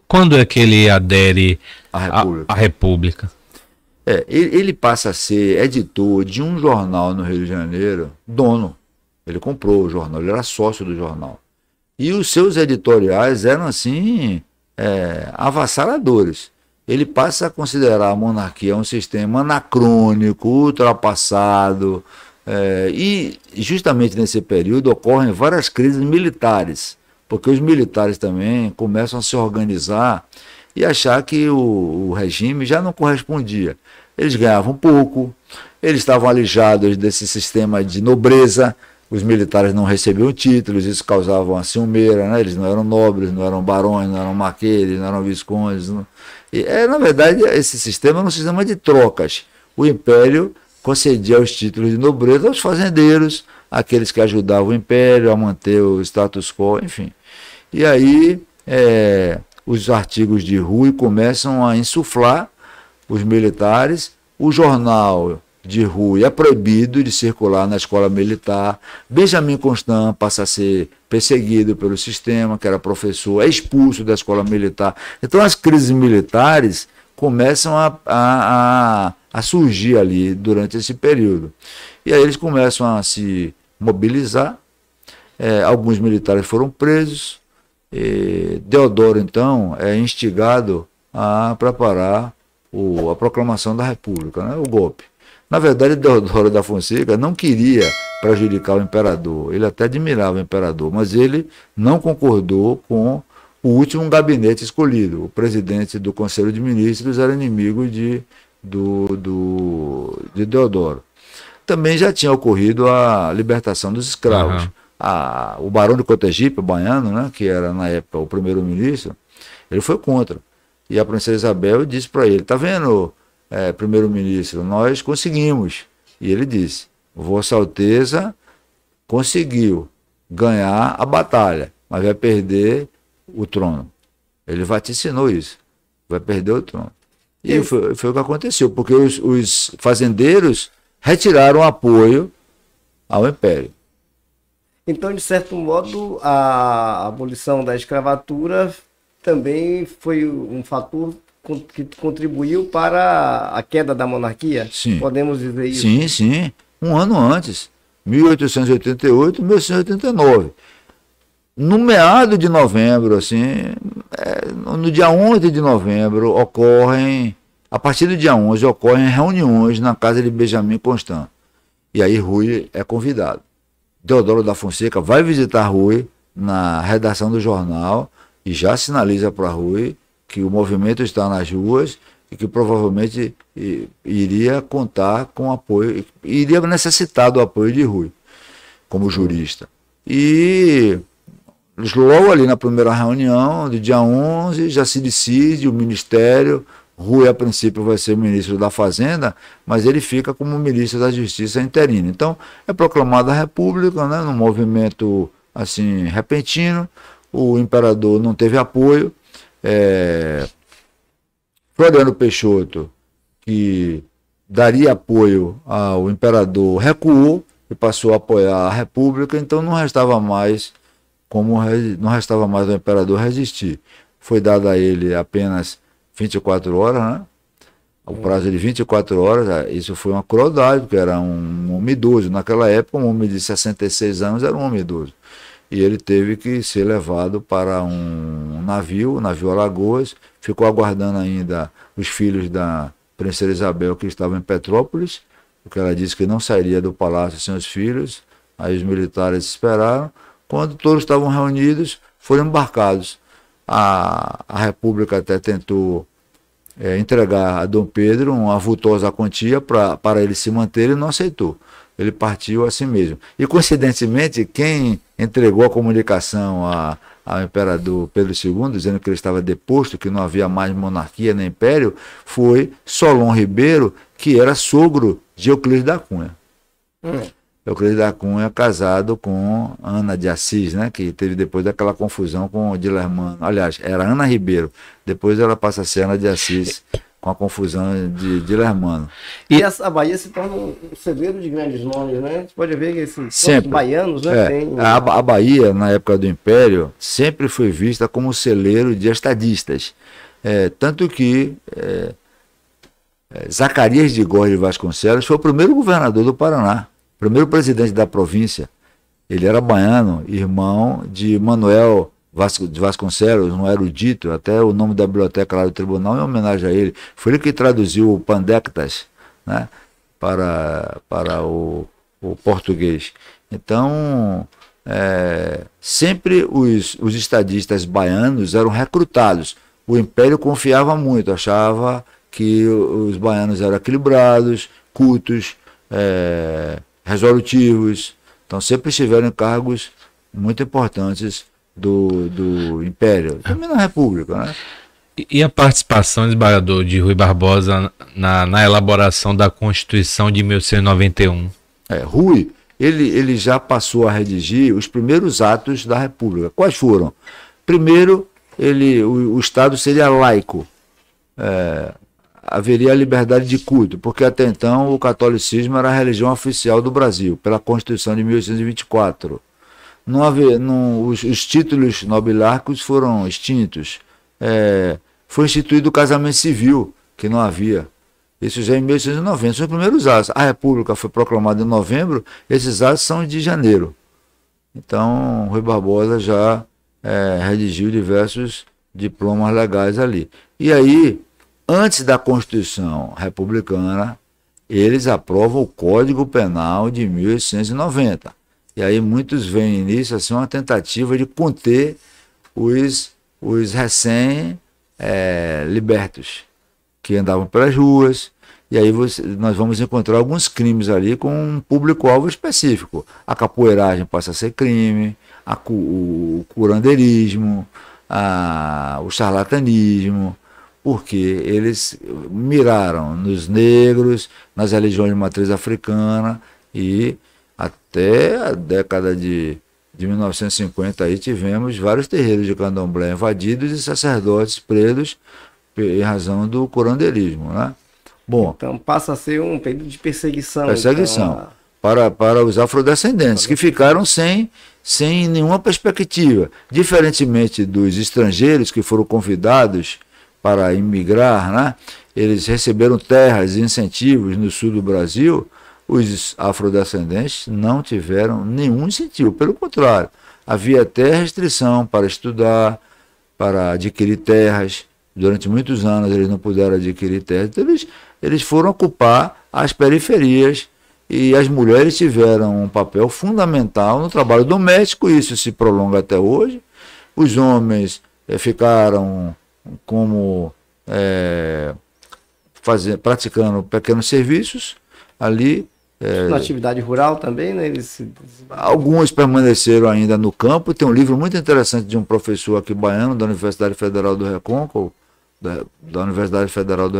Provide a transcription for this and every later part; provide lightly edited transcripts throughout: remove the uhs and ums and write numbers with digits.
Quando é que ele adere A República. à República? Ele passa a ser editor de um jornal no Rio de Janeiro, dono. Ele comprou o jornal, ele era sócio do jornal. E os seus editoriais eram, assim, avassaladores. Ele passa a considerar a monarquia um sistema anacrônico, ultrapassado, e justamente nesse período ocorrem várias crises militares, porque os militares também começam a se organizar e achar que o regime já não correspondia. Eles ganhavam pouco, eles estavam alijados desse sistema de nobreza, os militares não recebiam títulos, isso causava uma ciumeira, né? Eles não eram nobres, não eram barões, não eram marqueses, não eram viscondes. Não... na verdade, esse sistema era um sistema de trocas. O Império concedia os títulos de nobreza aos fazendeiros, aqueles que ajudavam o Império a manter o status quo, enfim. E aí os artigos de Rui começam a insuflar os militares, o jornal de Rui é proibido de circular na escola militar, Benjamin Constant passa a ser perseguido pelo sistema, que era professor, é expulso da escola militar. Então as crises militares começam a surgir ali durante esse período. E aí eles começam a se mobilizar, alguns militares foram presos, Deodoro então é instigado a preparar a proclamação da República, né, o golpe. Na verdade, Deodoro da Fonseca não queria prejudicar o imperador, ele até admirava o imperador, mas ele não concordou com o último gabinete escolhido. O presidente do Conselho de Ministros era inimigo de Deodoro. Também já tinha ocorrido a libertação dos escravos. O barão de Cotegipe, o baiano, né, que era na época o primeiro-ministro, ele foi contra. E a princesa Isabel disse para ele, tá vendo, primeiro-ministro, nós conseguimos. E ele disse, Vossa Alteza conseguiu ganhar a batalha, mas vai perder o trono. Ele vaticinou isso, vai perder o trono. E foi o que aconteceu, porque os fazendeiros retiraram apoio ao Império. Então, de certo modo, a abolição da escravatura também foi um fator que contribuiu para a queda da monarquia? Sim. Podemos dizer isso? Sim, sim. Um ano antes, 1888, 1889. No meado de novembro, assim, no dia 11 de novembro, a partir do dia 11, ocorrem reuniões na casa de Benjamin Constant. E aí Rui é convidado. Deodoro da Fonseca vai visitar Rui na redação do jornal e já sinaliza para Rui que o movimento está nas ruas e que provavelmente iria contar com apoio, iria necessitar do apoio de Rui como jurista. E logo ali na primeira reunião, do dia 11, já se decide o ministério. Rui, a princípio, vai ser ministro da Fazenda, mas ele fica como ministro da Justiça interino. Então, é proclamada a República, né, num movimento assim, repentino. O imperador não teve apoio. Floriano Peixoto, que daria apoio ao imperador, recuou e passou a apoiar a República, então não restava mais ao imperador resistir. Foi dado a ele apenas 24 horas, né? O prazo de 24 horas, isso foi uma crueldade, porque era um homem idoso. Naquela época, um homem de 66 anos era um homem idoso. E ele teve que ser levado para um navio, o navio Alagoas, ficou aguardando ainda os filhos da princesa Isabel, que estavam em Petrópolis, porque ela disse que não sairia do palácio sem os filhos. Aí os militares esperaram. Quando todos estavam reunidos, foram embarcados. A República até tentou entregar a Dom Pedro uma vultosa quantia para ele se manter, ele não aceitou. Ele partiu assim mesmo. E, coincidentemente, quem entregou a comunicação ao imperador Pedro II, dizendo que ele estava deposto, que não havia mais monarquia nem império, foi Solon Ribeiro, que era sogro de Euclides da Cunha. Euclides da Cunha casado com Ana de Assis, né, que teve depois daquela confusão com o Dilermano. Aliás, era Ana Ribeiro, depois ela passa a ser Ana de Assis com a confusão de Lermano. E a Bahia se torna um celeiro de grandes nomes, né? Você pode ver que esses Sempre. baianos, né? Tem... A Bahia, na época do Império, sempre foi vista como celeiro de estadistas. Tanto que Zacarias de Góes de Vasconcelos foi o primeiro governador do Paraná, primeiro presidente da província. Ele era baiano, irmão de Manuel de Vasconcelos, um erudito, até o nome da biblioteca lá do tribunal em homenagem a ele. Foi ele que traduziu o Pandectas, né, para o português. Então, sempre os estadistas baianos eram recrutados. O Império confiava muito, achava que os baianos eram equilibrados, cultos, resolutivos. Então, sempre estiveram em cargos muito importantes do Império, também na República, né? E a participação, desembargador, de Rui Barbosa na elaboração da Constituição de 1891? Rui, ele já passou a redigir os primeiros atos da República. Quais foram? Primeiro, o Estado seria laico. Haveria a liberdade de culto, porque até então o catolicismo era a religião oficial do Brasil, pela Constituição de 1824. Os títulos nobiliárquicos foram extintos. Foi instituído o casamento civil, que não havia. Isso já em 1890, são os primeiros atos. A República foi proclamada em novembro, esses atos são de janeiro. Então, Rui Barbosa já redigiu diversos diplomas legais ali. E aí, antes da Constituição Republicana, eles aprovam o Código Penal de 1890. E aí muitos veem nisso assim, uma tentativa de conter os recém-libertos, que andavam pelas ruas. E aí nós vamos encontrar alguns crimes ali com um público-alvo específico. A capoeiragem passa a ser crime, o curandeirismo, o charlatanismo, porque eles miraram nos negros, nas religiões de matriz africana, e até a década de 1950 aí tivemos vários terreiros de candomblé invadidos e sacerdotes presos em razão do curandeirismo, né? Bom, então passa a ser um período de perseguição. Então, para os afrodescendentes, que ficaram sem nenhuma perspectiva. Diferentemente dos estrangeiros que foram convidados para imigrar, né? Eles receberam terras e incentivos no sul do Brasil. Os afrodescendentes não tiveram nenhum incentivo, pelo contrário, havia até restrição para estudar, para adquirir terras. Durante muitos anos eles não puderam adquirir terras, então eles foram ocupar as periferias, e as mulheres tiveram um papel fundamental no trabalho doméstico, isso se prolonga até hoje. Os homens ficaram como praticando pequenos serviços ali. Na atividade rural também, né? Alguns permaneceram ainda no campo. Tem um livro muito interessante de um professor aqui baiano, da Universidade Federal do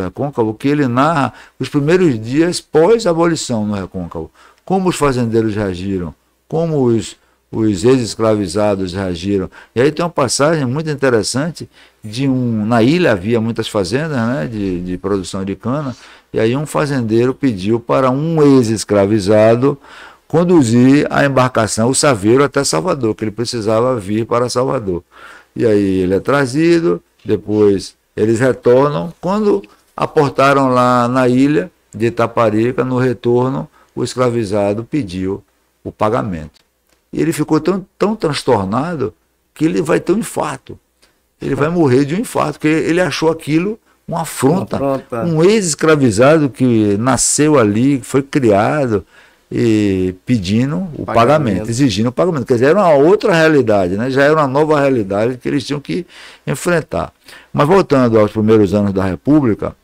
Recôncavo, que ele narra os primeiros dias pós-abolição no Recôncavo. Como os fazendeiros reagiram, como os ex-escravizados reagiram. E aí tem uma passagem muito interessante na ilha havia muitas fazendas, né, de produção de cana, e aí um fazendeiro pediu para um ex-escravizado conduzir a embarcação, o saveiro, até Salvador, que ele precisava vir para Salvador. E aí ele é trazido, depois eles retornam. Quando aportaram lá na ilha de Itaparica, no retorno, o escravizado pediu o pagamento. E ele ficou tão transtornado que ele vai ter um infarto. Ele vai morrer de um infarto, porque ele achou aquilo uma afronta. Um ex-escravizado que nasceu ali, foi criado, e pedindo o pagamento, exigindo o pagamento. Quer dizer, era uma outra realidade, né? Já era uma nova realidade que eles tinham que enfrentar. Mas voltando aos primeiros anos da República,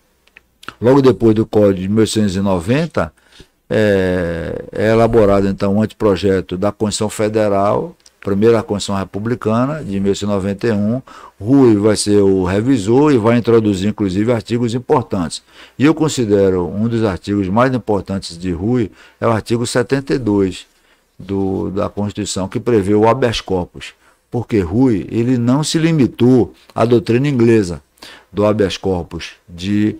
logo depois do Código de 1890, é elaborado então um anteprojeto da Constituição Federal, primeira Constituição Republicana, de 1891. Rui vai ser o revisor e vai introduzir, inclusive, artigos importantes. E eu considero um dos artigos mais importantes de Rui é o artigo 72 da Constituição, que prevê o habeas corpus. Porque Rui, ele não se limitou à doutrina inglesa do habeas corpus, de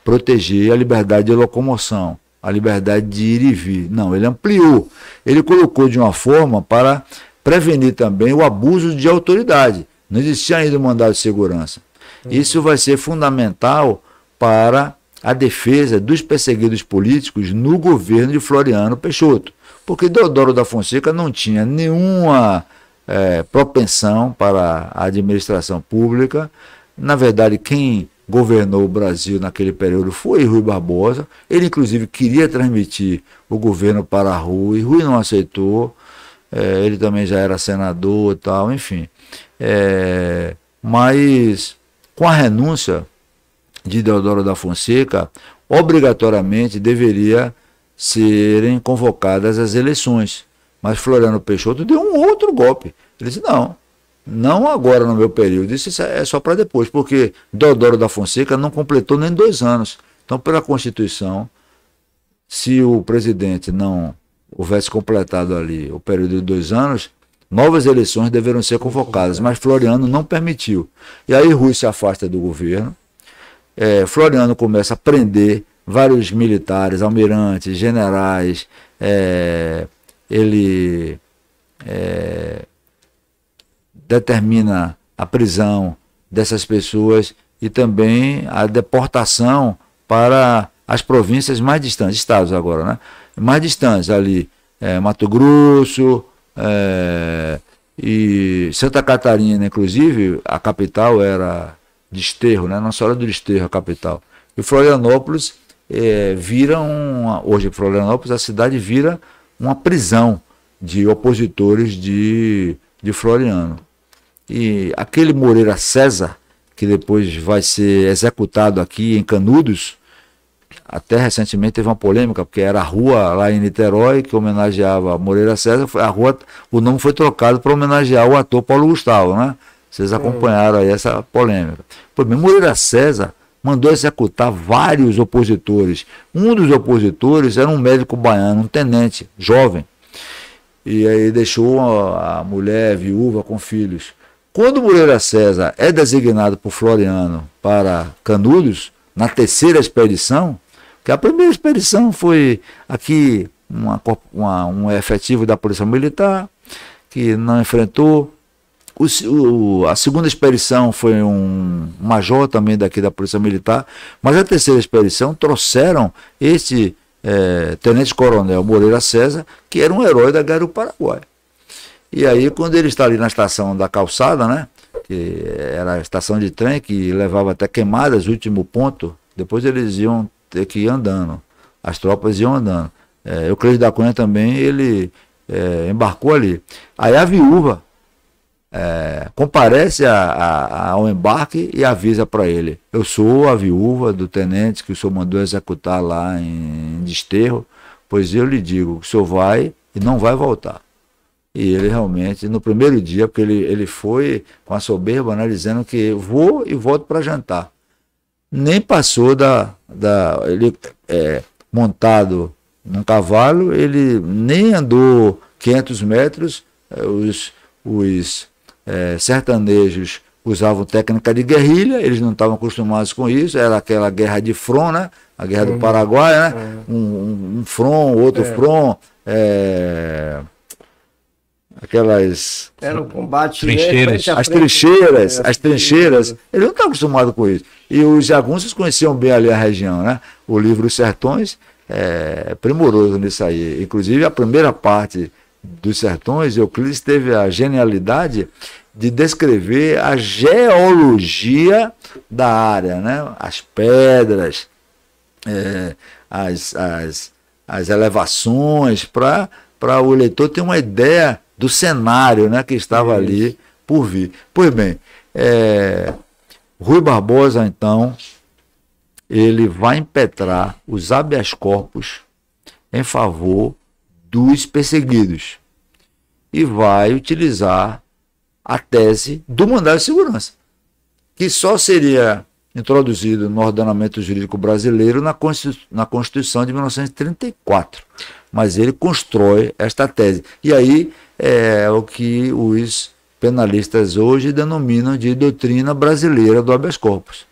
proteger a liberdade de locomoção, a liberdade de ir e vir. Não, ele ampliou. Ele colocou de uma forma para prevenir também o abuso de autoridade. Não existia ainda o mandado de segurança. Isso vai ser fundamental para a defesa dos perseguidos políticos no governo de Floriano Peixoto. Porque Deodoro da Fonseca não tinha nenhuma propensão para a administração pública. Na verdade, quem governou o Brasil naquele período foi Rui Barbosa. Ele, inclusive, queria transmitir o governo para Rui. Rui não aceitou. Ele também já era senador e tal, enfim. Mas, com a renúncia de Deodoro da Fonseca, obrigatoriamente deveria serem convocadas as eleições. Mas Floriano Peixoto deu um outro golpe. Ele disse, não agora no meu período, isso é só para depois, porque Deodoro da Fonseca não completou nem 2 anos. Então, pela Constituição, se o presidente não houvesse completado ali o período de 2 anos, novas eleições deveriam ser convocadas, mas Floriano não permitiu. E aí Rui se afasta do governo, Floriano começa a prender vários militares, almirantes, generais, ele determina a prisão dessas pessoas e também a deportação para as províncias mais distantes, estados agora, né? Mais distantes ali, Mato Grosso e Santa Catarina, inclusive, a capital era Desterro, né? Nossa Senhora do Desterro, a capital. E Florianópolis hoje Florianópolis, a cidade vira uma prisão de opositores de Floriano. E aquele Moreira César, que depois vai ser executado aqui em Canudos, até recentemente teve uma polêmica, porque era a rua lá em Niterói que homenageava Moreira César, o nome foi trocado para homenagear o ator Paulo Gustavo, né? Vocês acompanharam aí essa polêmica. Pois bem, Moreira César mandou executar vários opositores. Um dos opositores era um médico baiano, um tenente, jovem, e aí deixou a mulher viúva com filhos. Quando Moreira César é designado por Floriano para Canudos, na 3ª expedição, que a primeira expedição foi aqui um efetivo da Polícia Militar, que não enfrentou. A 2ª expedição foi um major também daqui da Polícia Militar, mas a 3ª expedição trouxeram esse tenente-coronel Moreira César, que era um herói da Guerra do Paraguai. E aí, quando ele está ali na estação da Calçada, né, que era a estação de trem que levava até Queimadas, último ponto, depois eles iam ter que ir andando, as tropas iam andando. Euclides da Cunha também, ele embarcou ali. Aí a viúva comparece ao embarque e avisa para ele: eu sou a viúva do tenente que o senhor mandou executar lá em Desterro, pois eu lhe digo que o senhor vai e não vai voltar. E ele realmente, no primeiro dia, porque ele foi com a soberba, né, dizendo que vou e volto para jantar. Nem passou ele montado num cavalo, ele nem andou 500 metros, os sertanejos usavam técnica de guerrilha, eles não estavam acostumados com isso, era aquela guerra de front, né? A guerra do Paraguai, né? Um front, outro front, aquelas... Era um combate... Trincheiras. As trincheiras, eles não estavam acostumados com isso. E os jagunços conheciam bem ali a região, né? O livro Os Sertões é primoroso nisso aí. Inclusive, a primeira parte dos Sertões, Euclides teve a genialidade de descrever a geologia da área, né? As pedras, as elevações, para o leitor ter uma ideia do cenário, né, que estava ali por vir. Pois bem, Rui Barbosa, então, ele vai impetrar os habeas corpus em favor dos perseguidos e vai utilizar a tese do mandado de segurança, que só seria introduzido no ordenamento jurídico brasileiro na Constituição de 1934. Mas ele constrói esta tese. E aí é o que os penalistas hoje denominam de doutrina brasileira do habeas corpus.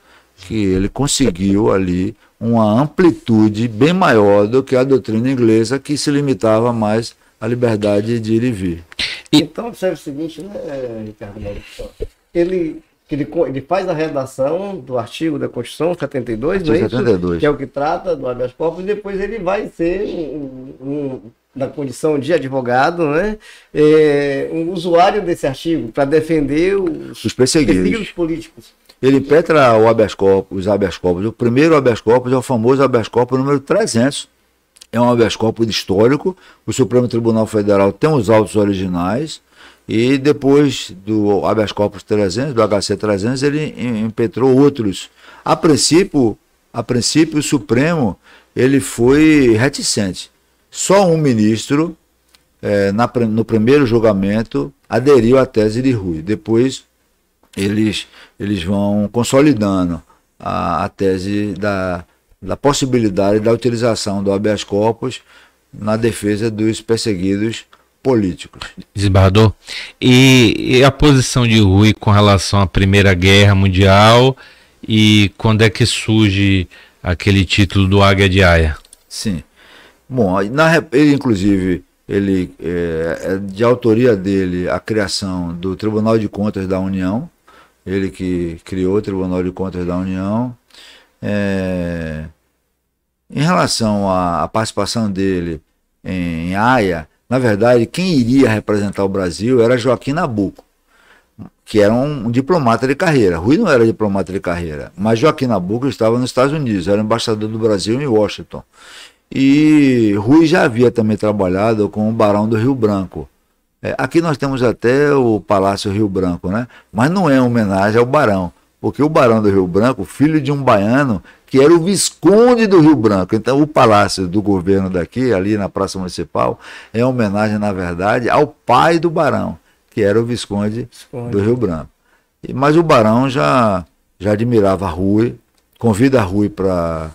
que ele conseguiu ali uma amplitude bem maior do que a doutrina inglesa, que se limitava mais à liberdade de ir e vir. Então, observe o seguinte, né, Ricardo Maurício? Ele faz a redação do artigo da Constituição 72, não é isso? 72. Que é o que trata do habeas corpus, e depois ele vai ser, na condição de advogado, né, um usuário desse artigo para defender os perseguidos políticos. Ele petra o habeas corpus, os habeas corpus. O primeiro habeas corpus é o famoso habeas corpus número 300. É um habeas corpus histórico. O Supremo Tribunal Federal tem os autos originais. E depois do habeas corpus 300, do HC 300, ele impetrou outros. A princípio, o Supremo ele foi reticente. Só um ministro, no primeiro julgamento, aderiu à tese de Rui. Depois, eles vão consolidando a tese da possibilidade da utilização do habeas corpus na defesa dos perseguidos políticos. Desembargador, e a posição de Rui com relação à Primeira Guerra Mundial e quando é que surge aquele título do Águia de Aia? Sim. Bom, ele inclusive, é de autoria dele a criação do Tribunal de Contas da União, ele que criou o Tribunal de Contas da União. Em relação à participação dele em Haia, na verdade, quem iria representar o Brasil era Joaquim Nabuco, que era um diplomata de carreira. Rui não era diplomata de carreira, mas Joaquim Nabuco estava nos Estados Unidos, era embaixador do Brasil em Washington. E Rui já havia também trabalhado com o Barão do Rio Branco. Aqui nós temos até o Palácio Rio Branco, né? Mas não é homenagem ao Barão, porque o Barão do Rio Branco, filho de um baiano, que era o Visconde do Rio Branco. Então, o palácio do governo daqui, ali na Praça Municipal, é homenagem, na verdade, ao pai do Barão, que era o Visconde do Rio Branco. Mas o Barão já admirava Rui, convida Rui para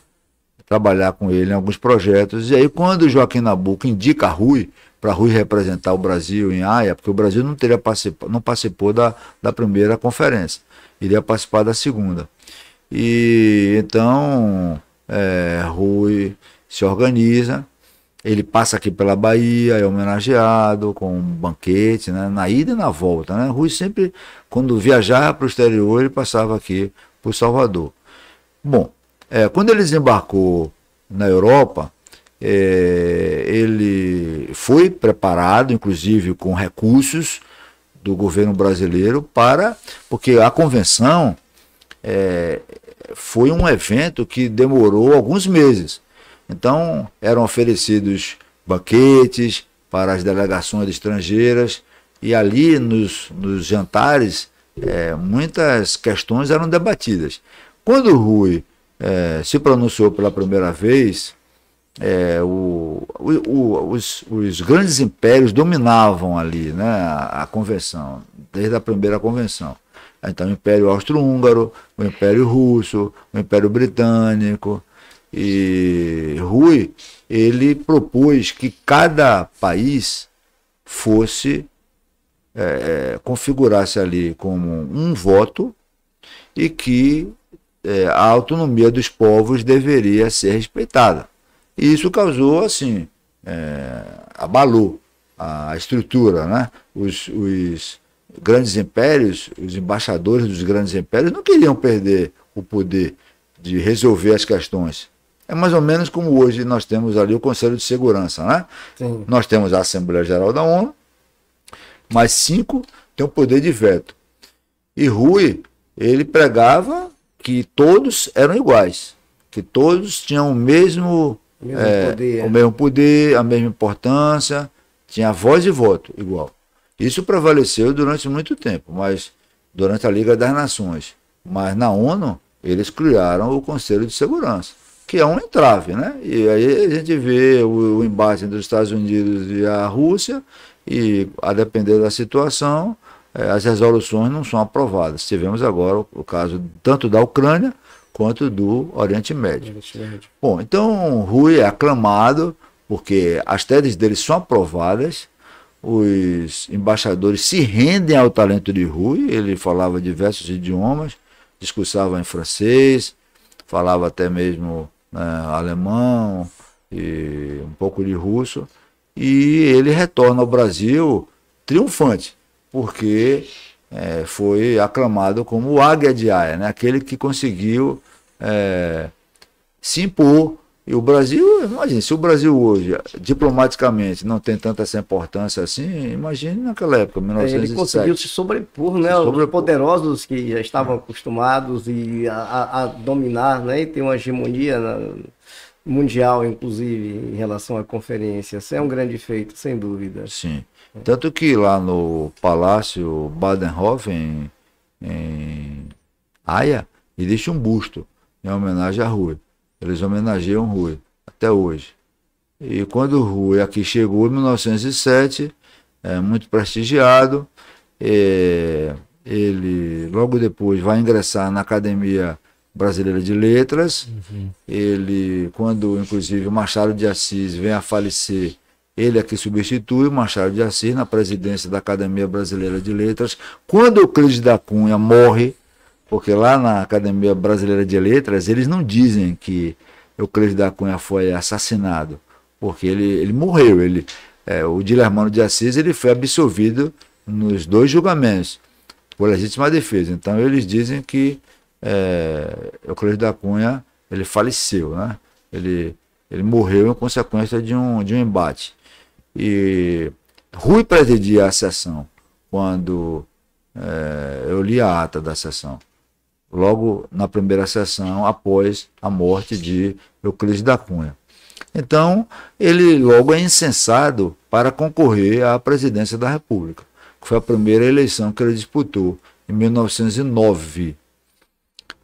trabalhar com ele em alguns projetos. E aí, quando o Joaquim Nabuco indica Rui, para Rui representar o Brasil em Haia, porque o Brasil não participou da primeira conferência, iria participar da segunda. E então Rui se organiza, ele passa aqui pela Bahia, é homenageado com um banquete, né, na ida e na volta, né? Rui sempre, quando viajava para o exterior, ele passava aqui por Salvador. Bom, quando ele desembarcou na Europa, ele foi preparado, inclusive com recursos do governo brasileiro, porque a convenção foi um evento que demorou alguns meses. Então, eram oferecidos banquetes para as delegações estrangeiras, e ali nos jantares muitas questões eram debatidas. Quando o Rui se pronunciou pela primeira vez, os grandes impérios dominavam ali, né, a convenção, desde a primeira convenção. Então, o Império Austro-Húngaro, o Império Russo, o Império Britânico. E Rui, ele propôs que cada país configurasse ali como um voto e que a autonomia dos povos deveria ser respeitada. E isso causou, assim, abalou a estrutura, né? Os grandes impérios, os embaixadores dos grandes impérios não queriam perder o poder de resolver as questões. É mais ou menos como hoje nós temos ali o Conselho de Segurança, né? Sim. Nós temos a Assembleia Geral da ONU, mas 5 têm o poder de veto. E Rui, ele pregava que todos eram iguais, que todos tinham o mesmo poder, a mesma importância, tinha voz e voto igual. Isso prevaleceu durante muito tempo, mas durante a Liga das Nações. Mas na ONU, eles criaram o Conselho de Segurança, que é um entrave, né? E aí a gente vê o embate entre os Estados Unidos e a Rússia, e a depender da situação, as resoluções não são aprovadas. Tivemos agora o caso tanto da Ucrânia quanto do Oriente Médio. Bom, então Rui é aclamado, porque as teses dele são aprovadas, os embaixadores se rendem ao talento de Rui, ele falava diversos idiomas, discursava em francês, falava até mesmo alemão e um pouco de russo, e ele retorna ao Brasil triunfante, porque foi aclamado como o Águia de Haia, né? Aquele que conseguiu se impor. E o Brasil, imagine, se o Brasil hoje, diplomaticamente, não tem tanta essa importância assim, imagine naquela época, 1907. Ele conseguiu se sobrepor, né? Os poderosos que já estavam acostumados a dominar, né? E ter uma hegemonia mundial, inclusive, em relação à conferência. Isso é um grande feito, sem dúvida. Sim. Tanto que lá no Palácio Baden-Hof, em Haia, existe um busto em homenagem a Rui. Eles homenageiam Rui até hoje. E quando o Rui aqui chegou em 1907, muito prestigiado, ele logo depois vai ingressar na Academia Brasileira de Letras. Ele, quando inclusive o Machado de Assis vem a falecer, ele é que substitui o Machado de Assis na presidência da Academia Brasileira de Letras. Quando Euclides da Cunha morre, porque lá na Academia Brasileira de Letras eles não dizem que Euclides da Cunha foi assassinado, porque ele morreu. O Dilermano de Assis ele foi absolvido nos 2 julgamentos por legítima defesa. Então eles dizem que Euclides da Cunha ele faleceu, né? Ele morreu em consequência de um embate. E Rui presidia a sessão quando eu li a ata da sessão, logo na primeira sessão, após a morte de Euclides da Cunha. Então, ele logo é incensado para concorrer à presidência da República, que foi a primeira eleição que ele disputou, em 1909.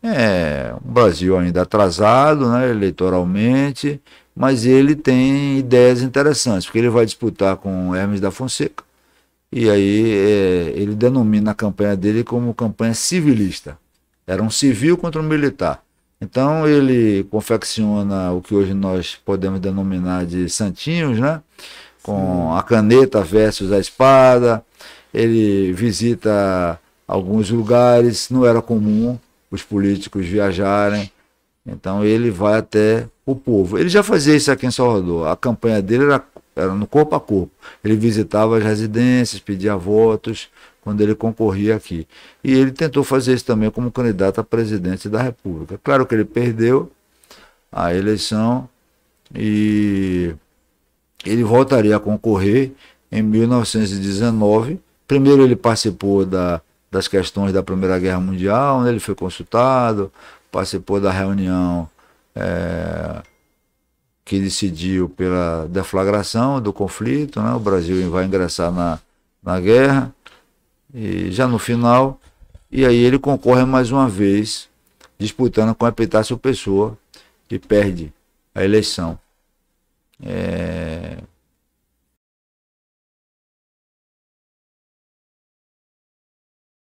Um Brasil ainda atrasado, né, eleitoralmente, mas ele tem ideias interessantes, porque ele vai disputar com Hermes da Fonseca, e aí ele denomina a campanha dele como campanha civilista. Era um civil contra um militar. Então ele confecciona o que hoje nós podemos denominar de santinhos, né? Com a caneta versus a espada. Ele visita alguns lugares, não era comum os políticos viajarem. Então ele vai até o povo. Ele já fazia isso aqui em Salvador. A campanha dele era no corpo a corpo. Ele visitava as residências, pedia votos quando ele concorria aqui. E ele tentou fazer isso também como candidato a presidente da República. Claro que ele perdeu a eleição e ele voltaria a concorrer em 1919. Primeiro ele participou das questões da Primeira Guerra Mundial, né? Ele foi consultado, participou da reunião que decidiu pela deflagração do conflito, né? O Brasil vai ingressar na guerra. E já no final, e aí ele concorre mais uma vez, disputando com Epitácio Pessoa, e perde a eleição.